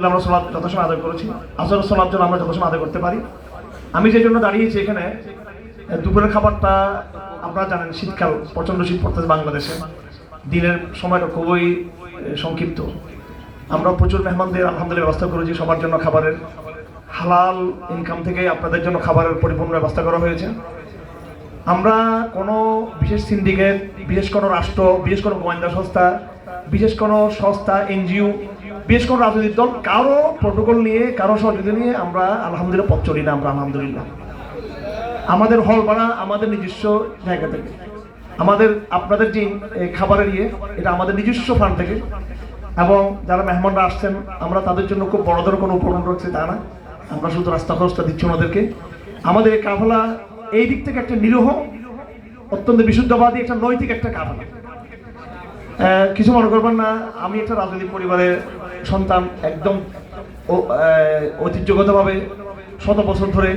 আমরা সালাত যথাসময় আদায় করেছি। আসরের সালাত যেন আমরা যথাসময় আদায় করতে পারি। আমি যে জন্য দাঁড়িয়েছি এখানে, দুপুরের খাবারটা আপনারা জানেন, শীতকাল, প্রচণ্ড শীত পড়তেছে বাংলাদেশে, দিনের সময়টা খুবই সংক্ষিপ্ত। আমরা প্রচুর মেহমানদের আলহামদুলিল্লাহ ব্যবস্থা করেছি সবার জন্য খাবারের। হালাল ইনকাম থেকে আপনাদের জন্য খাবারের পরিপূর্ণ ব্যবস্থা করা হয়েছে। আমরা কোনো বিশেষ সিন্ডিকেট, বিশেষ কোনো রাষ্ট্র, বিশেষ কোনো গোয়েন্দা সংস্থা, বিশেষ কোনো সংস্থা, এনজিও, বিশেষ কোনো রাজনৈতিক দল, কারো প্রোটোকল নিয়ে, কারো সহযোগিতা নিয়ে আমরা আলহামদুলিল্লাহ পথ চলি না। আমরা আলহামদুলিল্লাহ আমাদের হল ভাড়া আমাদের নিজস্ব জায়গা থেকে, আমাদের আপনাদের যে খাবারের এটা আমাদের নিজস্ব ফান্ড থেকে। এবং যারা মেহমানরা আসছেন, আমরা তাদের জন্য খুব বড় ধরনের কোনো উপকরণ রাখছি তা না, আমরা শুধু রাস্তা খরচটা দিচ্ছি ওনাদেরকে। আমাদের এই কাফেলা এই দিক থেকে একটা নিরীহ, অত্যন্ত বিশুদ্ধবাদী, একটা নৈতিক একটা কাফেলা। কিছু মনে করবেন না, আমি একটা রাজনৈতিক পরিবারের সন্তান, একদম ঐতিহ্যগতভাবে শত বছর ধরে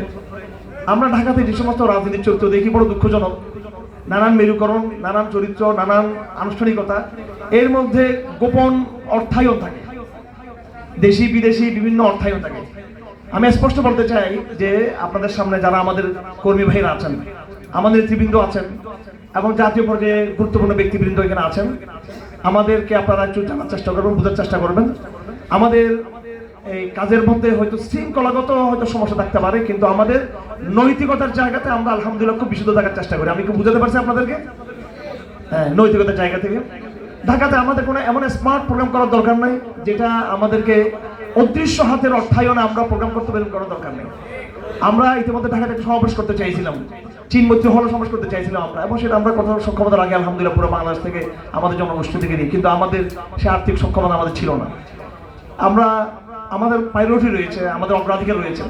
আমরা ঢাকাতে যে সমস্ত রাজনীতির চরিত্র দেখি, বড় দুঃখজনক। নানান মেরুকরণ, নানান চরিত্র, নানান আনুষ্ঠানিকতা, এর মধ্যে গোপন অর্থায়ন থাকে, দেশি বিদেশি বিভিন্ন অর্থায়ন থাকে। আমি স্পষ্ট বলতে চাই যে আপনাদের সামনে যারা আমাদের কর্মী ভাইরা আছেন, আমাদের নেতৃবৃন্দ আছেন এবং জাতীয় পর্যায়ে গুরুত্বপূর্ণ ব্যক্তিবৃন্দ এখানে আছেন, আমাদেরকে আপনারা একটু জানার চেষ্টা করবেন, বোঝার চেষ্টা করবেন। আমাদের এই কাজের মধ্যে হয়তো শৃঙ্খলাগত হয়তো সমস্যা থাকতে পারে, কিন্তু আমাদের নৈতিকতার জায়গাতে আমরা আলহামদুলিল্লাহ খুব বিশুদ্ধ থাকার চেষ্টা করি। আমি খুব বুঝাতে পারছি আপনাদেরকে? হ্যাঁ, নৈতিকতার জায়গা থেকে ঢাকাতে আমাদের কোনো এমন স্মার্ট প্রোগ্রাম করার দরকার নাই যেটা আমাদেরকে অদৃশ্য হাতের অর্থায়নে আমরা প্রোগ্রাম করতে পারি, করার দরকার নেই। আমরা ইতিমধ্যে ঢাকাতে একটা সমাবেশ করতে চাইছিলাম, চীনমৈত্রী হল সমাবেশ করতে চাইছিলাম আমরা, এবং সেটা আমরা কথা সক্ষমতা রাখি আলহামদুলিল্লাহ পুরো বাংলাদেশ থেকে, আমাদের জনগোষ্ঠী থেকে দিই, কিন্তু আমাদের সে আর্থিক সক্ষমতা আমাদের ছিল না। আমাদের প্রায়োরিটি রয়েছে, আমাদের অগ্রাধিকার রয়েছে,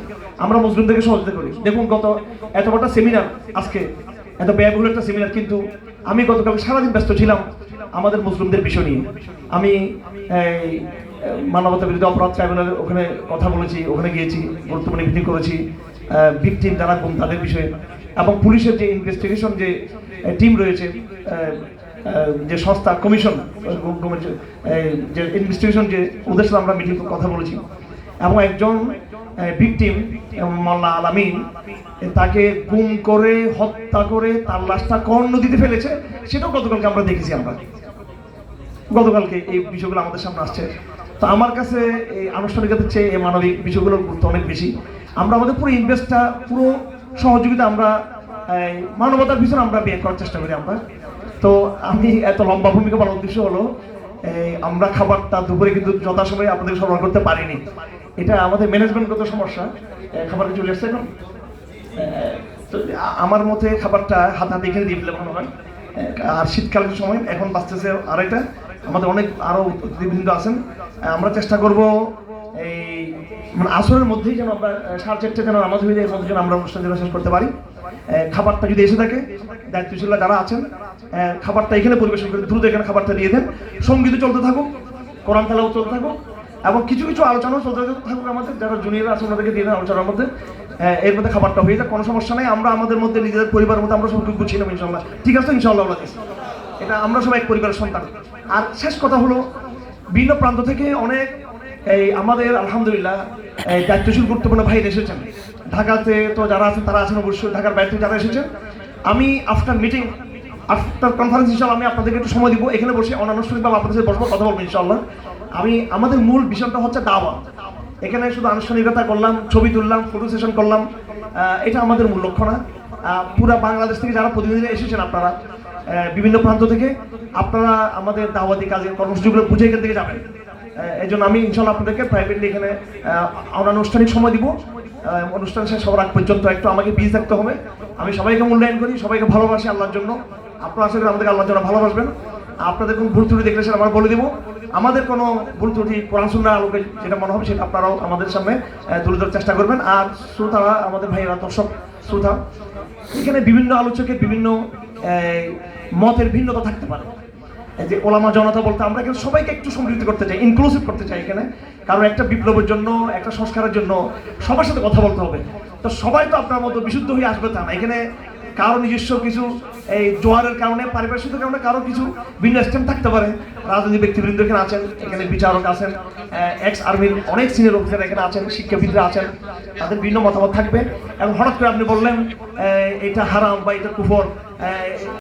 আমরা মুসলিমদেরকে সহযোগিতা করি। দেখুন, এত বড় সেমিনার, আজকে এত ব্যয়বহুল একটা সেমিনার, কিন্তু আমি গতকাল সারাদিন ব্যস্ত ছিলাম আমাদের মুসলিমদের বিষয় নিয়ে। আমি মানবতা বিরোধী অপরাধ ট্রাইব্যুনালের ওখানে কথা বলেছি, ওখানে গিয়েছি, গুরুত্বপূর্ণ মিটিং করেছি ভিকটিম যারা গুম তাদের বিষয়ে, এবং পুলিশের যে ইনভেস্টিগেশন যে টিম রয়েছে, যে সংস্থা কমিশন যে ইনভেস্টিগেশন, যে ওদের সাথে আমরা মিটিং কথা বলেছি। এবং একজন ভিকটিম মোল্লা আলামিন, তাকে গুম করে হত্যা করে তার লাশটা কোন নদীতে ফেলেছে সেটাও গতকালকে আমরা দেখেছি। আমরা গতকালকে এই বিষয়গুলো আমাদের সামনে আসছে। তো আমার কাছে এই আনুষ্ঠানিকতার চেয়ে এই মানবিক বিষয়গুলোর গুরুত্ব অনেক বেশি। আমরা আমাদের পুরো ইনভেস্টটা, পুরো সহযোগিতা আমরা মানবতার পিছনে আমরা ব্যয় করার চেষ্টা করি আমরা। তো আমি এত লম্বা ভূমিকা বলার উদ্দেশ্য হলো, আমরা খাবারটা দুপুরে কিন্তু যথাসময়ে আপনাদের সরবরাহ করতে পারিনি। এটা আমাদের ম্যানেজমেন্টগত সমস্যা। খাবারটা চলে আসছে এখন, তো আমার মতে খাবারটা হাতে এখানে দিয়ে দিলে ভালো হয়। আর শীতকালের সময় এখন বাঁচতেছে আড়াইটা, আমাদের অনেক আরো অতিথিবৃন্দ আছেন। আমরা চেষ্টা করব এই মানে আসরের মধ্যেই যেন আমরা 4:30 যেন নামাজ হয়ে যায়, এর মধ্যে যেন আমরা অনুষ্ঠান যেন শেষ করতে পারি। খাবারটা যদি এসে থাকে, দায়িত্বশীল যারা আছেন খাবারটা এখানে পরিবেশন করে দ্রুত এখানে খাবারটা দিয়ে দেন। সঙ্গীত চলতে থাকুক, কোরআন তেলাওয়াত চলতে থাকুক, এবং কিছু কিছু আলোচনাও চলতে থাকুক। আমাদের যারা জুনিয়র আছে ওনাদেরকে দিয়ে দেন আলোচনার মধ্যে, এর মধ্যে খাবারটা হয়ে যায়, কোনো সমস্যা নেই। আমরা আমাদের মধ্যে নিজেদের পরিবারের মধ্যে আমরা সবকে গুছিয়ে নেব ইনশাল্লাহ। ঠিক আছে ইনশাল্লাহ, এটা আমরা সবাই এক পরিবারের সন্তান। আর শেষ কথা হলো, ভিন্ন প্রান্ত থেকে অনেক আমাদের আলহামদুলিল্লাহ দায়িত্বশীল গুরুত্বপূর্ণ ভাইরা এসেছেন। ঢাকাতে তো যারা আছেন তারা আছেন, অবশ্যই ঢাকার বাইরে থেকে যারা এসেছেন। আমি আফটার মিটিং, আফটার কনফারেন্স ইনশাল্লাহ আমি আপনাদেরকে একটু সময় দিব, এখানে বসে অনানুষ্ঠানিকভাবে আপনাদের সাথে বসবো, কথা বলবো ইনশাল্লাহ। আমাদের মূল বিষয়টা হচ্ছে দাওয়া। এখানে শুধু আনুষ্ঠানিকতা করলাম, ছবি তুললাম, ফটো সেশন করলাম, এটা আমাদের মূল লক্ষ্য না। পুরা বাংলাদেশ থেকে যারা প্রতিনিধিরা এসেছেন, আপনারা বিভিন্ন প্রান্ত থেকে, আপনারা আমাদের দাওয়াতি কাজের কর্মসূচিগুলো বুঝে এখান থেকে যাবেন। এই জন্য আমি ইনশাল্লাহ আপনাদেরকে প্রাইভেটলি এখানে অনানুষ্ঠানিক সময় দিব। অনুষ্ঠান শেষ হওয়ার আগ পর্যন্ত একটু আমাকে বিজি থাকতে হবে। আমি সবাইকে মূল্যায়ন করি, সবাইকে ভালোবাসি আল্লাহর জন্য। আপনারা আশা করি আমাদেরকে আল্লাহর জন্য ভালোবাসবেন। আপনাদের কোনো ভুল ত্রুটি দেখলে সেটা আমরা বলে দেবো। আমাদের কোনো ভুল ত্রুটি কোরআন সুন্নাহর আলোকে যেটা মনে হবে সেটা আপনারাও আমাদের সামনে তুলে ধরার চেষ্টা করবেন। আর শ্রোতারা, আমাদের ভাইয়েরা, দর্শক শ্রোতা, এখানে বিভিন্ন আলোচকের বিভিন্ন মতের ভিন্নতা থাকতে পারে। যে ওলামা জনতা বলতে আমরা এখানে সবাইকে একটু সম্পৃক্ত করতে চাই, ইনক্লুসিভ করতে চাই এখানে। কারণ একটা বিপ্লবের জন্য, একটা সংস্কারের জন্য সবার সাথে কথা বলতে হবে। তো সবাই তো আপনার মতো বিশুদ্ধ হয়ে আসবে তা না। এখানে কারো নিজস্ব কিছু এই জোয়ারের কারণে, পারিপার্শ্বিক কারণে কারো কিছু ভিন্ন স্ট্যান্ড থাকতে পারে। রাজনৈতিক ব্যক্তিবৃন্দ এখানে আছেন, এখানে বিচারক আছেন, এক্স আর্মির অনেক সিনিয়র অফিসার এখানে আছেন, শিক্ষাবিদরা আছেন, তাদের ভিন্ন মতামত থাকবে। এবং হঠাৎ করে আপনি বললেন এটা হারাম বা এটা কুফর,